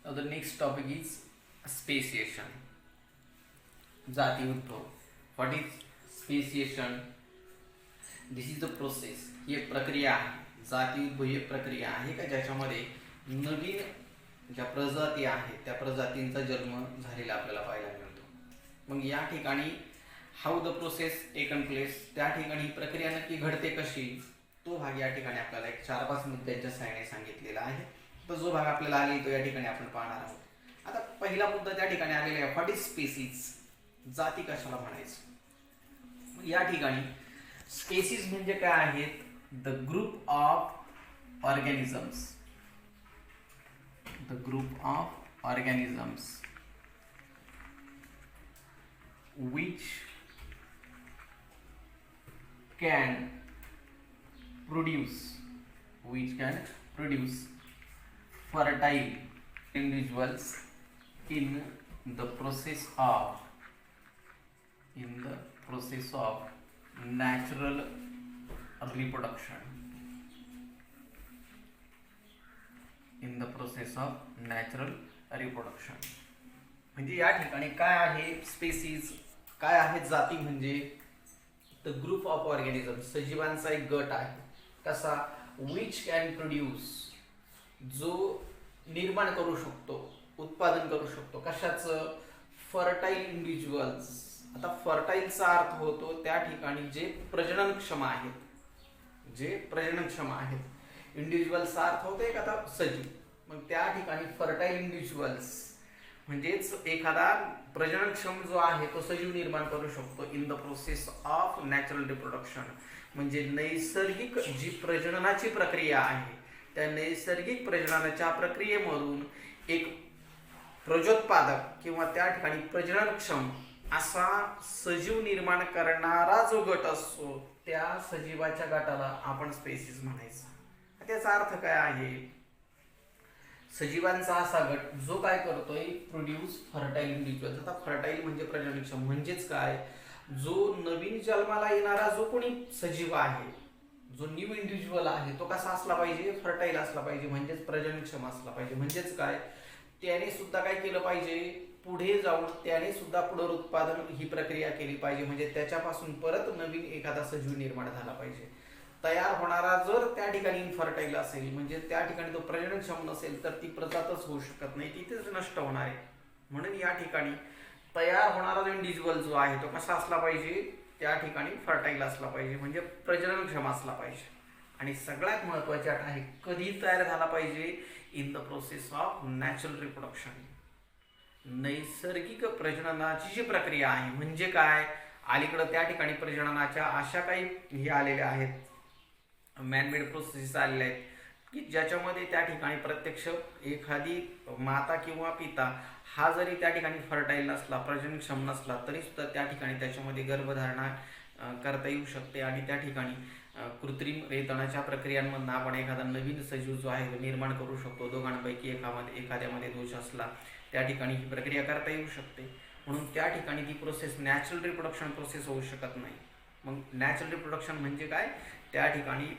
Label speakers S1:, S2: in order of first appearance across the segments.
S1: Now the next topic is speciation. जाती उद्भव. What is speciation? This is the process. ही एक प्रक्रिया आहे. जाती उद्भव ही एक प्रक्रिया आहे का ज्याच्यामध्ये नवीन ज्या प्रजाती आहेत त्या प्रजातींचा जन्म झालेला आपल्याला पाहायला मिळतो. मग या ठिकाणी how the process taken place, त्या ठिकाणी ही प्रक्रिया नक्की घडते कशी, तो भाग या ठिकाणी आपल्याला एक 4-5 मुद्द्यांच्या सहाय्याने सांगितलेला आहे. तर जो भाग आपल्याला आले तो या ठिकाणी आपण पाहणार आहोत. आता पहिला मुद्दा त्या ठिकाणी आलेला आहे, व्हॉट इज स्पीसीज, जाती कशाला म्हणायचं. या ठिकाणी स्पीसीज म्हणजे काय आहेत, the group of organisms, the group of organisms which can produce fertile individuals in the process of natural reproduction. In the process of natural reproduction. म्हणजे या ठिकाणी काय आहे स्पीसीज, काय आहेत जाती, म्हणजे द ग्रुप ऑफ ऑर्गॅनिझम, सजीवांचा एक गट आहे. कसा, विच कॅन प्रोड्यूस, जो निर्माण करू शकतो, उत्पादन करू शकतो. कशाचं, फर्टाईल इंडिव्हिज्युअल्स. आता फर्टाईलचा अर्थ होतो त्या ठिकाणी जे प्रजननक्षम आहेत, जे प्रजननक्षम आहेत. इंडिव्हिज्युअल्सचा अर्थ होतो एक आता सजीव. मग त्या ठिकाणी फर्टाईल इंडिव्हिज्युअल्स म्हणजेच एखादा प्रजननक्षम जो आहे तो सजीव निर्माण करू शकतो in the process of natural reproduction. म्हणजे नैसर्गिक जी प्रजननाची प्रक्रिया आहे त्या नैसर्गिक प्रजननाच्या प्रक्रियेमधून एक प्रजोत्पादक किंवा त्या ठिकाणी प्रजननक्षम असा सजीव निर्माण करणारा जो गट असतो त्या सजीवाच्या गटाला आपण स्पीसीज म्हणायचं. त्याचा अर्थ काय आहे, सजीवांचा असा गट जो काय करतोय, प्रोड्यूस फर्टाईल इंडिव्हिज्युअल्स. आता फर्टाईल म्हणजे प्रजननक्षम, म्हणजेच काय, जो नवीन जन्माला येणारा जो कोणी सजीव आहे, जो न्यू इंडिव्हिज्युअल आहे तो कसा असला पाहिजे, फर्टाईल असला पाहिजे, म्हणजेच प्रजननक्षम असला पाहिजे. म्हणजेच काय, त्याने सुद्धा काय केलं पाहिजे, पुढे जाऊन त्याने सुद्धा पुनरुत्पादन ही प्रक्रिया केली पाहिजे. म्हणजे त्याच्यापासून परत नवीन एखादा सजीव निर्माण झाला पाहिजे. तयार होणारा जर त्या ठिकाणी इनफर्टाईल असेल, म्हणजे त्या ठिकाणी तो प्रजननक्षम नसेल, तर ती प्रजातच होऊ शकत नाही, तिथेच नष्ट होणार आहे. म्हणून या ठिकाणी तयार होणारा जो इंडिव्हिज्युअल जो आहे तो कसा असला पाहिजे, त्या ठिकाणी फर्टाईल असला पाहिजे, म्हणजे प्रजननक्षम असला पाहिजे. आणि सगळ्यात महत्त्वाचे आहे, कधी तयार झाला पाहिजे, in the process of natural reproduction. नैसर्गिक प्रजननाची जी प्रक्रिया आहे, म्हणजे काय, अलीकडं त्या ठिकाणी प्रजननाच्या अशा काही हे आलेल्या आहेत, मॅनमेड प्रोसेस आलेल्या आहेत की ज्याच्यामध्ये त्या ठिकाणी प्रत्यक्ष एखादी माता किंवा पिता हा जरी त्या ठिकाणी फर्टाईल नसला, प्रजननक्षम नसला, तरी सुद्धा त्या ठिकाणी त्याच्यामध्ये गर्भधारणा करता येऊ शकते. आणि त्या ठिकाणी कृत्रिम रेतनाच्या प्रक्रियांमधून आपण एखादा नवीन सजीव जो आहे निर्माण करू शकतो. दोघांपैकी एखाद्यामध्ये दोष असला त्या ठिकाणी ही प्रक्रिया करता येऊ शकते. म्हणून त्या ठिकाणी ती प्रोसेस नॅचरल रिप्रोडक्शन प्रोसेस होऊ शकत नाही. मग नॅचरल रिप्रोडक्शन म्हणजे काय, त्या ठिकाणी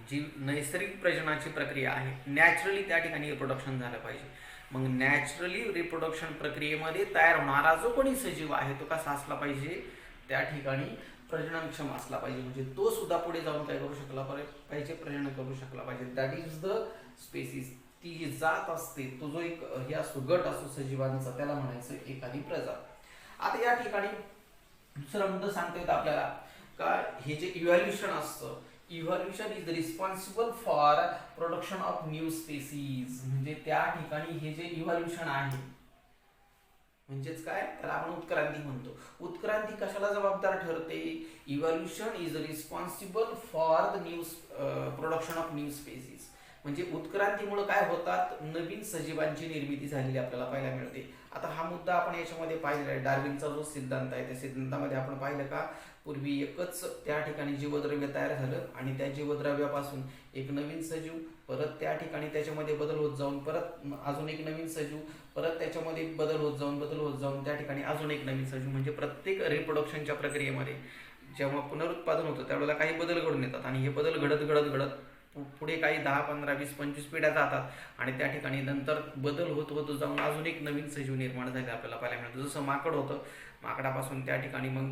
S1: जी नैसर्गिक प्रजननाची प्रक्रिया आहे, नॅचरली त्या ठिकाणी रिप्रोडक्शन झालं पाहिजे. मग नॅचरली रिप्रोडक्शन प्रक्रियेमध्ये तयार होणारा जो कोणी सजीव आहे तो कसा असला पाहिजे, त्या ठिकाणी प्रजननक्षम असला पाहिजे. म्हणजे तो सुद्धा पुढे जाऊन काय करू शकला पाहिजे, प्रजनन करू शकला पाहिजे. That is the species. ती जी जात असते, तो जो एक हे असतो, गट असतो सजीवांचा, त्याला म्हणायचं एखादी प्रजात. आता या ठिकाणी दुसरा मुद्दा सांगता येतं आपल्याला का, हे जे इव्हॅल्युशन असतं, evolution is responsible for production of new species. म्हणजे त्या ठिकाणी हे जे इव्हॉल्युशन आहे, म्हणजेच काय, त्याला आपण उत्क्रांती म्हणतो. उत्क्रांती कशाला जबाबदार ठरते, evolution is responsible for the new production of new species. म्हणजे उत्क्रांतीमुळे काय होतात, नवीन सजीवांची निर्मिती झालेली आपल्याला पाहायला मिळते. आता हा मुद्दा आपण याच्यामध्ये पाहिलेला आहे, डार्विनचा जो सिद्धांत आहे त्या सिद्धांतामध्ये आपण पाहिलं का, पूर्वी एकच त्या ठिकाणी जीवद्रव्य तयार झालं आणि त्या जीवद्रव्यापासून एक नवीन सजीव, परत त्या ठिकाणी त्याच्यामध्ये बदल होत जाऊन परत अजून एक नवीन सजीव, परत त्याच्यामध्ये बदल होत जाऊन त्या ठिकाणी अजून एक नवीन सजीव. म्हणजे प्रत्येक रिप्रोडक्शनच्या प्रक्रियेमध्ये जेव्हा पुनरुत्पादन होतं त्यावेळेला काही बदल घडून येतात आणि हे बदल घडत पुढे काही 10, 15, 20, 25 पिढ्या जातात आणि त्या ठिकाणी नंतर बदल होत होत जाऊन अजून एक नवीन सजीव निर्माण झाले आपल्याला पाहायला मिळतं. जसं माकड होतं, माकडापासून त्या ठिकाणी मग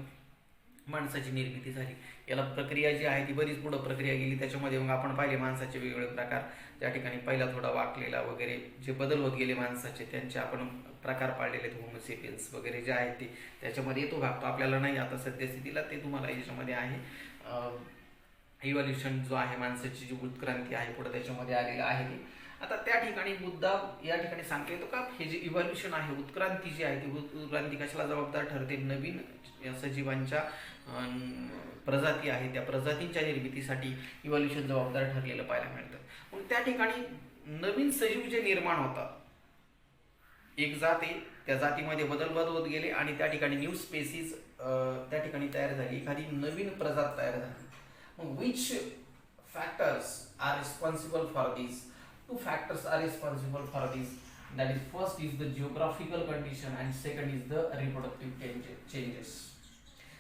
S1: माणसाची निर्मिती झाली. याला प्रक्रिया जी आहे ती बरीच पुढं प्रक्रिया गेली. त्याच्यामध्ये मग आपण पाहिले माणसाचे वेगवेगळे प्रकार. त्या ठिकाणी पहिला थोडा वाकलेला वगैरे जे बदल होत गेले माणसाचे, त्यांचे आपण प्रकार पाळलेले आहेत. होमोसेपियन्स वगैरे जे आहेत ते त्याच्यामध्ये येतो भाग. तो आपल्याला नाही आता सद्यस्थितीला, ते तुम्हाला याच्यामध्ये आहे. इव्हॉल्युशन जो आहे, माणसाची जी उत्क्रांती आहे पुढे त्याच्यामध्ये आलेलं आहे ते. आता त्या ठिकाणी मुद्दा या ठिकाणी सांगता येतो का, हे जे इव्हॉल्युशन आहे, उत्क्रांती जी आहे ती उत्क्रांती कशाला जबाबदार ठरते? नवीन सजीवांच्या प्रजाती आहे, त्या प्रजातींच्या निर्मितीसाठी इव्हॉल्युशन जबाबदार ठरलेलं पाहायला मिळतं. मग त्या ठिकाणी नवीन सजीव जे निर्माण होतात, एक जात आहे, त्या जातीमध्ये बदल होत गेले आणि त्या ठिकाणी न्यू स्पेसीज त्या ठिकाणी तयार झाली, एखादी नवीन प्रजात तयार झाली. मग which factors are responsible for this? Two factors are responsible for this. That is, first is the geographical condition and second is the reproductive changes.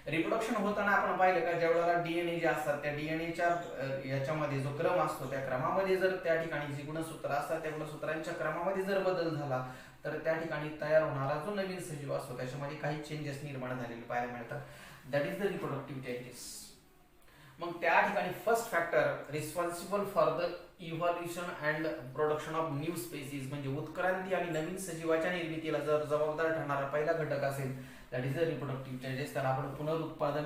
S1: Reproduction होताना आपण पाहिलं का, ज्यावेळेला डीएनए जे असतात त्या डीएनएच्या याच्यामध्ये जो क्रम असतो, त्या क्रमामध्ये जर त्या ठिकाणी जी गुणसूत्र असतात त्या गुणसूत्रांच्या क्रमामध्ये जर बदल झाला तर त्या ठिकाणी तयार होणारा जो नवीन सजीव असतो त्याच्यामध्ये काही चेंजेस निर्माण झालेले पाहायला मिळतात. That is the reproductive changes. मग त्या ठिकाणी first factor responsible for the evolution and production of new species, म्हणजे उत्क्रांती आणि नवीन सजीवाच्या निर्मितीला जर जबाबदार ठरणारा पहिला घटक असेल, that is the reproductive changes. त्याला आपण पुनरुत्पादन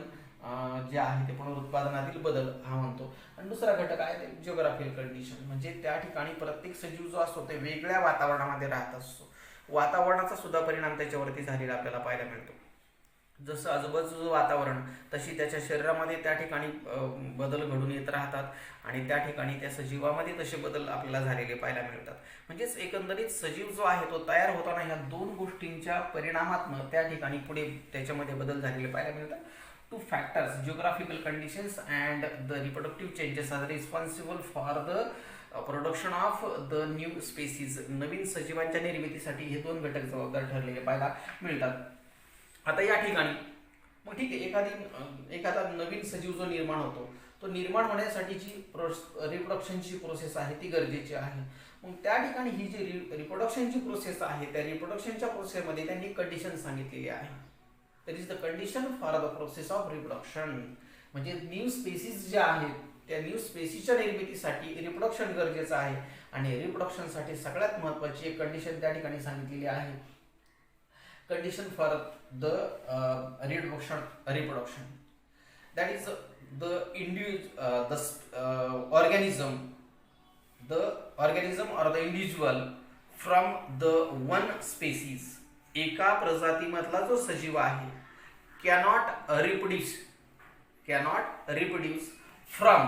S1: जे आहे ते पुनरुत्पादनातील बदल हा म्हणतो. आणि दुसरा घटक आहे ते जिओग्राफिकल कंडिशन, म्हणजे त्या ठिकाणी प्रत्येक सजीव जो असतो ते वेगळ्या वातावरणामध्ये राहत असतो. वातावरणाचा सुद्धा परिणाम त्याच्यावरती झालेला आपल्याला पाहायला मिळतो. जसं आजूबाजूचं वातावरण तशी त्याच्या शरीरामध्ये त्या ठिकाणी बदल घडून येत राहतात आणि त्या ठिकाणी त्या सजीवामध्ये तसे बदल आपल्याला झालेले पाहायला मिळतात. म्हणजेच एकंदरीत सजीव जो आहे तो तयार होताना ह्या दोन गोष्टींच्या परिणामातनं त्या ठिकाणी पुढे त्याच्यामध्ये बदल झालेले पाहायला मिळतात. Two factors, geographical conditions and the reproductive changes are responsible for the production of the new species. नवीन सजीवांच्या निर्मितीसाठी हे दोन घटक जबाबदार ठरलेले पाहायला मिळतात. आता या ठिकाणी मग ठीक आहे, एखादा नवीन सजीव जो निर्माण होतो तो निर्माण होण्यासाठीची रिप्रोडक्शनची प्रोसेस आहे ती गरजेची आहे. मग त्या ठिकाणी ही जी रिप्रोडक्शनची प्रोसेस आहे त्या रिप्रोडक्शनच्या प्रोसेसमध्ये त्यांनी कंडिशन सांगितलेली आहे. That is the condition for the process of reproduction. म्हणजे न्यू स्पेसीज ज्या आहेत त्या न्यू स्पेसीसच्या निर्मितीसाठी रिप्रोडक्शन गरजेचं आहे आणि रिप्रोडक्शनसाठी सगळ्यात महत्त्वाची एक कंडिशन त्या ठिकाणी सांगितलेली आहे. Condition for the reproduction, that is the organism or the individual from the one species, एका प्रजातीमधला जो सजीव आहे cannot reproduce from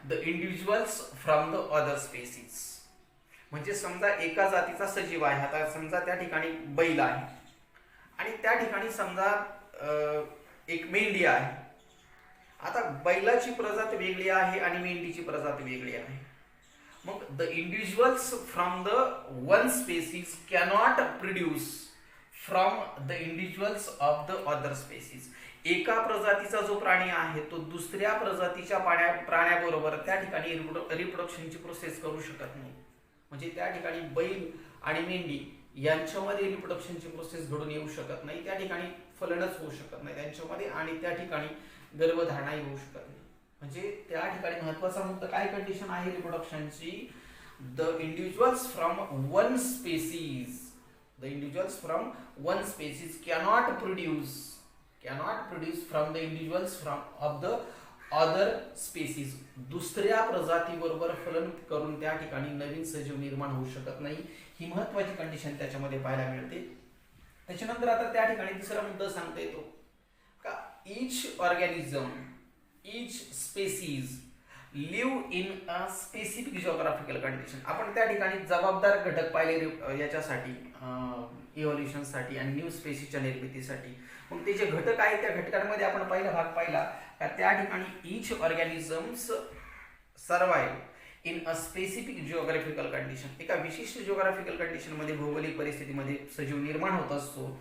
S1: the individuals from the other species. म्हणजे समजा एका जातीचा सजीव आहे, आता समजा त्या ठिकाणी बैल आहे आणि त्या ठिकाणी समजा एक मेंढी आहे. आता बैलाची प्रजात वेगळी आहे आणि मेंढीची प्रजात वेगळी आहे. मग the individuals from the one species cannot produce from the individuals of the other species. एका प्रजातीचा जो प्राणी आहे तो दुसऱ्या प्रजातीच्या प्राण्याबरोबर त्या ठिकाणी रिप्रोडक्शनची प्रोसेस करू शकत नाही. म्हणजे त्या ठिकाणी बैल आणि मेंढी यांच्यामध्ये रिप्रोडक्शनची प्रोसेस घडून येऊ शकत नाही, त्या ठिकाणी फलनच होऊ शकत नाही त्यांच्यामध्ये आणि त्या ठिकाणी गर्भधारणाही होऊ शकत नाही. म्हणजे त्या ठिकाणी महत्त्वाचा मुद्दा काय कंडिशन आहे रिप्रोडक्शनची? The individuals from one species cannot produce from the individuals of the other species. दुसऱ्या प्रजातीबरोबर फलन करून त्या ठिकाणी नवीन सजीव निर्माण होऊ शकत नाही. ही महत्वाची कंडिशन त्याच्यामध्ये पाहायला मिळते. त्याच्यानंतर आता त्या ठिकाणी दुसरा मुद्दा सांगता येतो का each species live in a specific geographical condition. आपण त्या ठिकाणी जबाबदार घटक पाहिले याच्यासाठी इव्हॉल्युशनसाठी आणि न्यू स्पेसीसच्या निर्मितीसाठी. मग ते जे घटक आहेत त्या घटकांमध्ये आपण पहिला भाग पाहिला का त्या ठिकाणी each organisms survive in a specific geographical condition. एका विशिष्ट जिओग्राफिकल कंडिशन मध्ये भौगोलिक परिस्थितीमध्ये सजीव निर्माण होत असतो.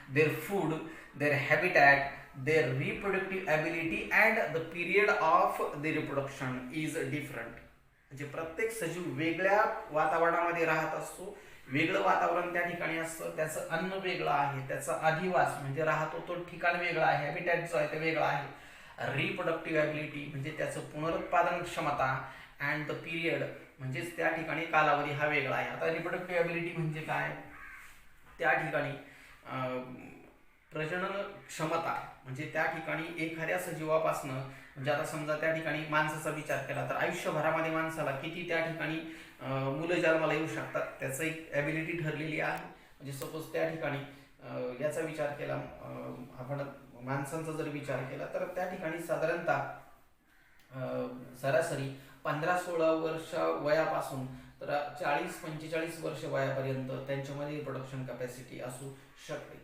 S1: their food, their habitat, their reproductive ability and the period of the reproduction is different. म्हणजे प्रत्येक सजीव वेगळ्या वातावरणामध्ये राहत असतो, वेगळं वातावरण त्या ठिकाणी असतं, त्याचं अन्न वेगळं आहे, त्याचा अधिवास म्हणजे राहतो तो ठिकाण वेगळं आहे, हॅबिटॅट जो आहे ते वेगळं आहे. रिप्रोडक्टिव्ह ॲबिलिटी म्हणजे त्याचं पुनरुत्पादन क्षमता अँड द पिरियड म्हणजेच त्या ठिकाणी कालावधी हा वेगळा आहे. आता रिप्रोडक्टिव्ह ॲबिलिटी म्हणजे काय, त्या ठिकाणी प्रजनन क्षमता म्हणजे त्या ठिकाणी एखाद्या सजीवापासनं म्हणजे आता समजा त्या ठिकाणी माणसाचा विचार केला तर आयुष्यभरामध्ये माणसाला किती त्या ठिकाणी मुलं जन्माला येऊ शकतात त्याचं एक ॲबिलिटी ठरलेली आहे. म्हणजे सपोज त्या ठिकाणी याचा विचार केला आपण माणसांचा जर विचार केला तर त्या ठिकाणी साधारणतः सरासरी 15-16 वर्ष वयापासून तर 40-45 वर्ष वयापर्यंत त्यांच्यामध्ये रिप्रोडक्शन कॅपॅसिटी असू शकते.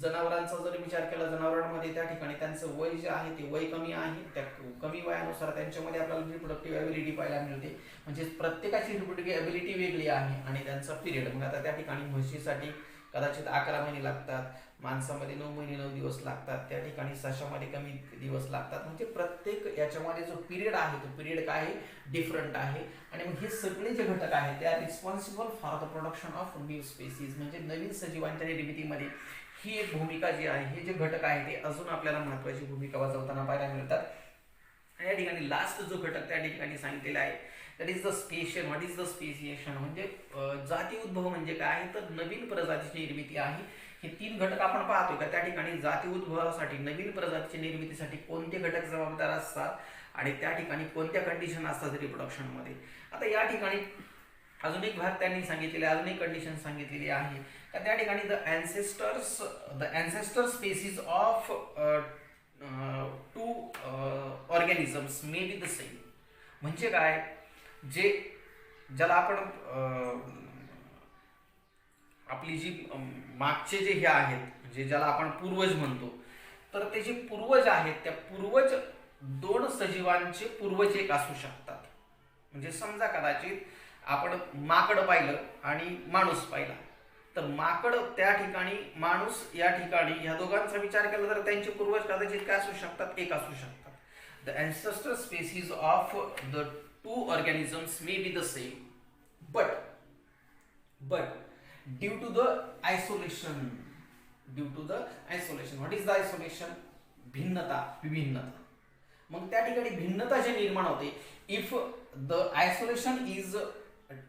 S1: जनावरांचा जर विचार केला जनावरांमध्ये त्या ठिकाणी त्यांचं वय जे आहे ते वय कमी आहे, त्या कमी वयानुसार त्यांच्यामध्ये आपल्याला रिप्रोडक्टिव्ह ॲबिलिटी पाहायला मिळते. म्हणजे प्रत्येकाची रिप्रोडक्टिव्ह ॲबिलिटी वेगळी आहे आणि त्यांचा पिरियड मग आता त्या ठिकाणी म्हशीसाठी कदाचित 11 महिने लागतात, माणसामध्ये 9 महिने 9 दिवस लागतात, त्या ठिकाणी सशामध्ये कमी दिवस लागतात. म्हणजे प्रत्येक याच्यामध्ये जो पिरियड आहे तो पिरियड काय आहे डिफरंट आहे. आणि मग हे सगळे जे घटक आहेत ते are responsible for the production of new species म्हणजे नवीन सजीवांच्या निर्मितीमध्ये ही एक भूमिका जी आहे, हे जे घटक आहे ते अजून आपल्याला महत्त्वाची भूमिका बजावताना पाहायला मिळतात. आणि या ठिकाणी लास्ट जो घटक त्या ठिकाणी सांगितलेला आहे that is the speciation. What is the speciation म्हणजे जाती उद्भव म्हणजे काय तर नवीन प्रजातीची निर्मिती आहे. हे 3 घटक आपण पाहतो का त्या ठिकाणी जाती उद्भवासाठी नवीन प्रजातीच्या निर्मितीसाठी कोणते घटक जबाबदार असतात आणि त्या ठिकाणी कोणत्या कंडिशन असतात रिप्रोडक्शनमध्ये. आता या ठिकाणी अजून एक भाग त्यांनी सांगितलेला अजून एक कंडिशन सांगितलेली आहे का त्या ठिकाणी the ancestor species of 2 organisms may be the same. म्हणजे काय जे ज्याला आपण आपली जी मागचे जे हे आहेत म्हणजे ज्याला आपण पूर्वज म्हणतो तर ते जे पूर्वज आहेत त्या पूर्वज 2 सजीवांचे पूर्वज एक असू शकतात. म्हणजे समजा कदाचित आपण माकड पाहिलं आणि माणूस पाहिला तर माकड त्या ठिकाणी माणूस या ठिकाणी ह्या दोघांचा विचार केला तर त्यांचे पूर्वज कदाचित काय असू शकतात एक असू शकतात. The ancestor species of the 2 organisms may be the same but due to the isolation what is the isolation भिन्नता विभिन्नता. मग त्या ठिकाणी भिन्नता जे निर्माण होते if the isolation is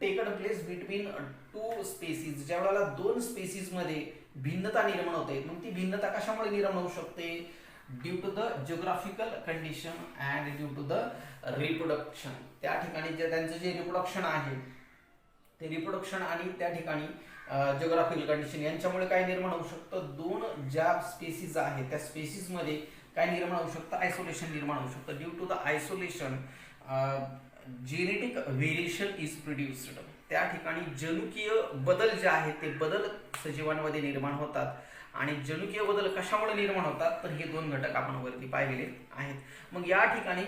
S1: taken place between 2 species ज्या वेळेला 2 स्पेसीज मध्ये भिन्नता निर्माण होते मग ती भिन्नता कशामुळे निर्माण होऊ शकते due to the geographical condition and due to the reproduction. त्या ठिकाणी जे त्यांचं जे रिप्रोडक्शन आहे ते रिप्रोडक्शन आणि त्या ठिकाणी जिओग्राफिकल कंडिशन यांच्यामुळे काय निर्माण होऊ शकतं 2 ज्या स्पेसीज आहेत त्या स्पेसीज मध्ये काय निर्माण होऊ शकतं आयसोलेशन निर्माण होऊ शकतं. Due to the isolation genetic variation is produced. त्या ठिकाणी जनुकीय बदल जे आहेत ते बदल सजीवांमध्ये निर्माण होतात आणि जनुकीय बदल कशामुळे निर्माण होतात तर हे 2 घटक आपण वरती पाहिलेले आहेत. मग या ठिकाणी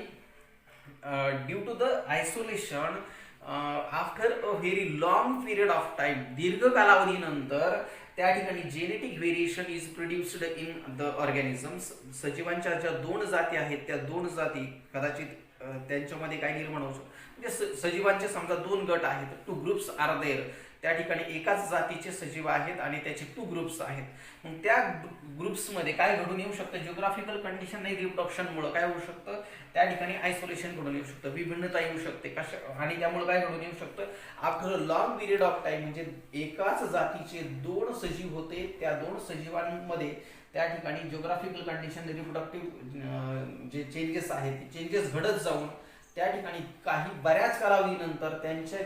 S1: due to the isolation after a very long period of time दीर्घ कालावधीनंतर त्या ठिकाणी genetic variation is produced in the organisms. सजीवांच्या ज्या 2 जाती आहेत त्या 2 जाती कदाचित त्यांच्यामध्ये काय निर्माण होऊ शकतो म्हणजे सजीवांचे समजा 2 गट आहेत 2 ग्रुप्स आर देअर. त्या ठिकाणी एकाच जातीचे सजीव आहेत आणि त्याचे 2 ग्रुप्स आहेत. मग त्या ग्रुप्समध्ये काय घडून येऊ शकतं जिओग्राफिकल कंडिशन नाही रिप्रोडक्शनमुळे काय होऊ शकतं त्या ठिकाणी आयसोलेशन घडून येऊ शकतं विभिन्नता येऊ शकते आणि त्यामुळे काय घडून येऊ शकतं after a long period of time म्हणजे एकाच जातीचे 2 सजीव होते त्या 2 सजीवांमध्ये त्या ठिकाणी जिओग्राफिकल कंडिशन रिप्रोडक्टिव्ह जे चेंजेस आहेत ते चेंजेस घडत जाऊन त्या ठिकाणी काही बऱ्याच कालावधीनंतर त्यांच्या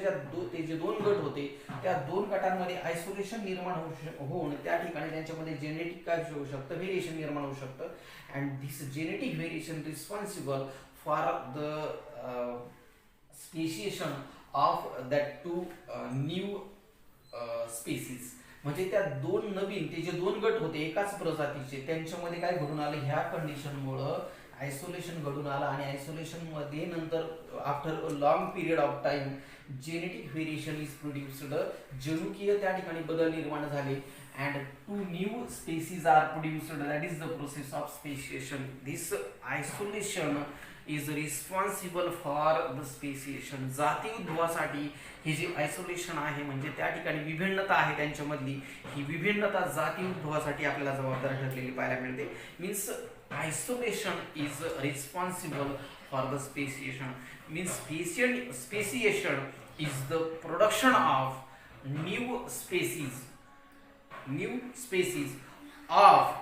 S1: ते जे 2 गट होते त्या 2 गटांमध्ये आयसोलेशन निर्माण होऊन त्या ठिकाणी त्यांच्यामध्ये जेनेटिक काय होऊ शकतं व्हेरिएशन निर्माण होऊ शकतं and this genetic variation responsible for the speciation of that 2 new species. म्हणजे त्या 2 नवीन ते जे 2 गट होते एकाच प्रजातीचे त्यांच्यामध्ये काय घडून आलं ह्या कंडिशनमुळं आयसोलेशन घडून आलं आणि आयसोलेशन मध्ये नंतर after a long period of time genetic variation is produced, जनुकीय त्या ठिकाणी बदल निर्माण झाले and two new species are produced, that is the process of speciation. This isolation is responsible for the speciation. जाती उद्भवासाठी हे जे आयसोलेशन आहे म्हणजे त्या ठिकाणी विभिन्नता आहे त्यांच्यामधली, ही विभिन्नता जाती उद्भवासाठी आपल्याला जबाबदार ठरलेली पाहायला मिळते. Means isolation is responsible for the speciation. Means speciation is the production of new species of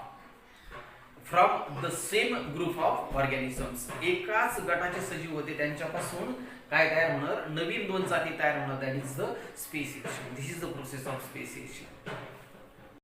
S1: from the same group of organisms. एकाच गटाचे सजीव होते त्यांच्यापासून काय तयार होणार, नवीन दोन जाती तयार होणार. That is the speciation. This is the process of speciation.